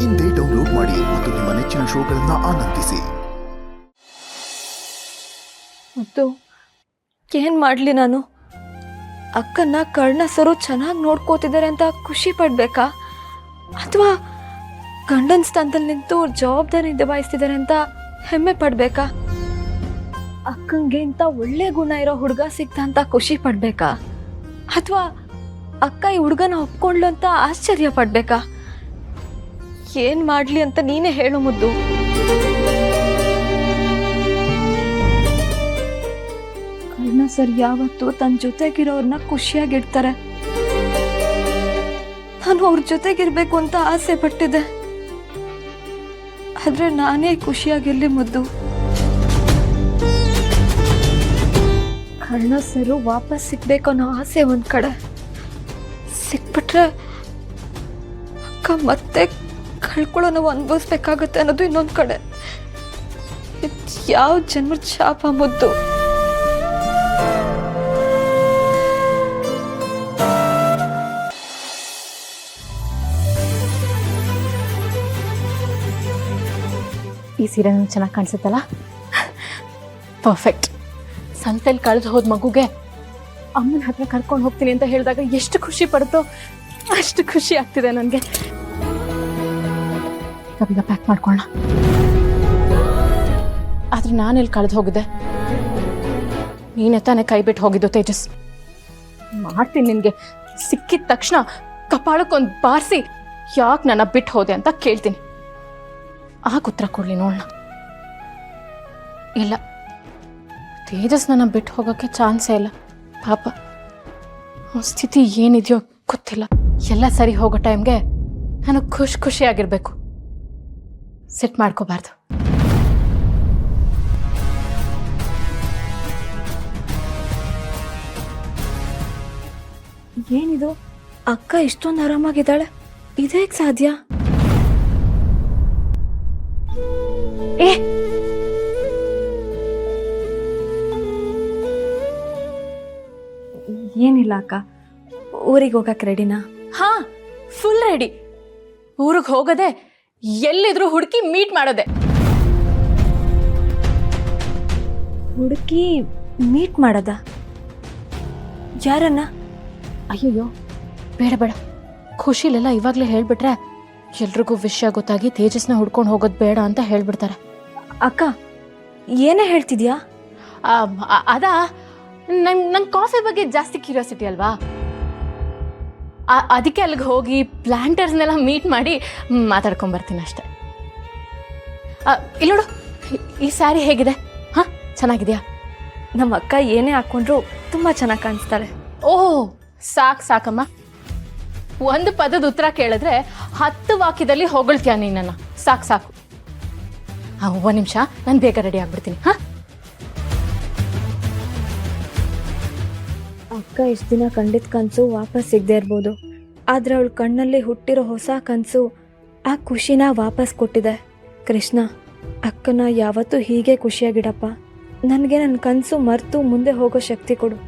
ಇಂದೇ ಡೌನ್ಲೋಡ್ ಮಾಡಿ ಮತ್ತು ನಿಮ್ಮ ನೆಚ್ಚಿನ ಶೋಗಳನ್ನು ಆನಂದಿಸಿ. ಮತ್ತು ಏನು ಮಾಡಲಿ ನಾನು? ಅಕ್ಕನ್ನ ಕರ್ಣಸರು ಚೆನ್ನಾಗಿ ನೋಡ್ಕೋತಿದ್ದಾರೆ ಅಂತ ಖುಷಿ ಪಡಬೇಕಾ, ಅಥವಾ ಗಂಡನ ಸ್ಥಾನದಲ್ಲಿ ನಿಂತು ಜವಾಬ್ದಾರಿ ನಿಭಾಯಿಸ್ತಿದ್ದಾರೆ ಅಂತ ಹೆಮ್ಮೆ ಪಡಬೇಕಾ? ಅಕ್ಕಂಗೆ ಇಂಥ ಒಳ್ಳೆ ಗುಣ ಇರೋ ಹುಡುಗ ಸಿಗ್ತ ಅಂತ ಖುಷಿ ಪಡಬೇಕಾ, ಅಥವಾ ಅಕ್ಕ ಈ ಹುಡುಗನ ಒಪ್ಕೊಂಡ್ಲು ಅಂತ ಆಶ್ಚರ್ಯ ಪಡಬೇಕಾ? ಏನು ಮಾಡಲಿ ಅಂತ ನೀನೇ ಹೇಳು ಮುದ್ದು. ಕರ್ಣ ಸರ್ ಯಾವತ್ತೂ ತನ್ನ ಜೊತೆಗಿರೋರ್ನ ಖುಷಿಯಾಗಿಡ್ತಾರೆ. ನಾನು ಅವ್ರ ಜೊತೆಗಿರ್ಬೇಕು ಅಂತ ಆಸೆ ಪಟ್ಟಿದ್ದೆ, ಆದ್ರೆ ನಾನೇ ಖುಷಿಯಾಗಿರ್ಲಿ ಮುದ್ದು. ಕರ್ಣ ಸರು ವಾಪಸ್ ಸಿಗ್ಬೇಕು ಅನ್ನೋ ಆಸೆ ಒಂದ್ ಕಡೆ, ಸಿಕ್ಬಿಟ್ರೆ ಅಕ್ಕ ಮತ್ತೆ ಕಳ್ಕೊಳ್ಳೋ ನಾವು ಅನುಭವಿಸ್ಬೇಕಾಗತ್ತೆ ಅನ್ನೋದು ಇನ್ನೊಂದು ಕಡೆ. ಯಾವ ಜನ್ಮದ ಶಾಪ ಮುದ್ದು. ಈ ಸೀರೆ ಚೆನ್ನಾಗಿ ಕಾಣಿಸುತ್ತಲ್ಲ, ಪರ್ಫೆಕ್ಟ್. ಸಂತೆಲಿ ಕಳೆದು ಹೋದ ಮಗುಗೆ ಅಮ್ಮನ ಹತ್ರ ಕರ್ಕೊಂಡು ಹೋಗ್ತೀನಿ ಅಂತ ಹೇಳಿದಾಗ ಎಷ್ಟು ಖುಷಿ ಪಡುತ್ತೋ ಅಷ್ಟು ಖುಷಿ ಆಗ್ತಿದೆ ನನಗೆ. ಈಗ ಪ್ಯಾಕ್ ಮಾಡ್ಕೊಳ್ಳೋಣ. ಆದ್ರೆ ನಾನೆಲ್ಲಿ ಕಳೆದು ಹೋಗಿದ್ದೆ? ನೀನೆ ತಾನೇ ಕೈ ಬಿಟ್ಟು ಹೋಗಿದ್ದು ತೇಜಸ್. ಮಾಡ್ತೀನಿ ನಿನ್ಗೆ. ಸಿಕ್ಕಿದ ತಕ್ಷಣ ಕಪಾಳಕ್ಕೊಂದು ಬಾರಿಸಿ ಯಾಕೆ ನನ್ನ ಬಿಟ್ಟು ಹೋದೆ ಅಂತ ಕೇಳ್ತೀನಿ. ಆಗ ಉತ್ತರ ಕೊಡ್ಲಿ ನೋಡೋಣ. ಇಲ್ಲ, ತೇಜಸ್ ನನ್ನ ಬಿಟ್ಟು ಹೋಗೋಕ್ಕೆ ಚಾನ್ಸೇ ಇಲ್ಲ. ಪಾಪ ಸ್ಥಿತಿ ಏನಿದೆಯೋ ಗೊತ್ತಿಲ್ಲ. ಎಲ್ಲ ಸರಿ ಹೋಗೋ ಟೈಮ್ಗೆ ನಾನು ಖುಷಿಯಾಗಿರ್ಬೇಕು. ಸೆಟ್ ಮಾಡ್ಕೋಬಾರ್ದು. ಏನಿದು, ಅಕ್ಕ ಇಷ್ಟೊಂದು ಆರಾಮಾಗಿದ್ದಾಳೆ, ಇದೇಗ್ ಸಾಧ್ಯ? ಏನಿಲ್ಲ ಅಕ್ಕ, ಊರಿಗೆ ಹೋಗಕ್ಕೆ ರೆಡಿನಾ? ಹಾ, ಫುಲ್ ರೆಡಿ. ಊರಿಗೆ ಹೋಗದೆ ಎಲ್ಲಿದ್ರು ಹುಡುಕಿ ಮೀಟ್ ಮಾಡೋದೆ. ಹುಡುಕಿ ಮೀಟ್ ಮಾಡೋದ? ಯಾರನ್ನ? ಅಯ್ಯಯ್ಯೋ, ಬೇಡ ಬೇಡ. ಖುಷಿಲೆಲ್ಲ ಇವಾಗಲೇ ಹೇಳ್ಬಿಟ್ರೆ ಎಲ್ರಿಗೂ ವಿಷಯ ಗೊತ್ತಾಗಿ ತೇಜಸ್ನ ಹುಡ್ಕೊಂಡು ಹೋಗೋದು ಬೇಡ ಅಂತ ಹೇಳ್ಬಿಡ್ತಾರೆ. ಅಕ್ಕ, ಏನೇ ಹೇಳ್ತಿದ್ಯಾ? ಅದಾ, ನಂಗೆ ಕಾಫಿ ಬಗ್ಗೆ ಜಾಸ್ತಿ ಕ್ಯೂರಿಯಾಸಿಟಿ ಅಲ್ವಾ, ಅದಕ್ಕೆ ಅಲ್ಲಿಗೆ ಹೋಗಿ ಪ್ಲಾಂಟರ್ಸ್ನೆಲ್ಲ ಮೀಟ್ ಮಾಡಿ ಮಾತಾಡ್ಕೊಂಬರ್ತೀನಿ ಅಷ್ಟೆ. ಇಲ್ಲಿ ನೋಡು, ಈ ಸ್ಯಾರಿ ಹೇಗಿದೆ? ಹಾಂ, ಚೆನ್ನಾಗಿದೆಯಾ? ನಮ್ಮ ಅಕ್ಕ ಏನೇ ಹಾಕ್ಕೊಂಡ್ರು ತುಂಬ ಚೆನ್ನಾಗಿ ಕಾಣಿಸ್ತಾಳೆ. ಓಹ್, ಸಾಕಮ್ಮ. ಒಂದು ಪದದ ಉತ್ತರ ಕೇಳಿದ್ರೆ 10 ವಾಕ್ಯದಲ್ಲಿ ಹೊಗಳ್ತೀಯ ನೀನನ್ನ. ಸಾಕು. ಒಂದು ನಿಮಿಷ, ನಾನು ಬೇಗ ರೆಡಿ ಆಗ್ಬಿಡ್ತೀನಿ. ಹಾಂ, ಅಕ್ಕ ಇಷ್ಟು ದಿನ ಕಂಡಿದ್ದ ಕನಸು ವಾಪಸ್ ಸಿಗದೆ ಇರ್ಬೋದು, ಆದರೆ ಅವಳ ಕಣ್ಣಲ್ಲಿ ಹುಟ್ಟಿರೋ ಹೊಸ ಕನಸು ಆ ಖುಷಿನ ವಾಪಸ್ ಕೊಟ್ಟಿದೆ. ಕೃಷ್ಣ, ಅಕ್ಕನ ಯಾವತ್ತೂ ಹೀಗೆ ಖುಷಿಯಾಗಿಡಪ್ಪ. ನನಗೆ ನನ್ನ ಕನಸು ಮರೆತು ಮುಂದೆ ಹೋಗೋ ಶಕ್ತಿ ಕೊಡು.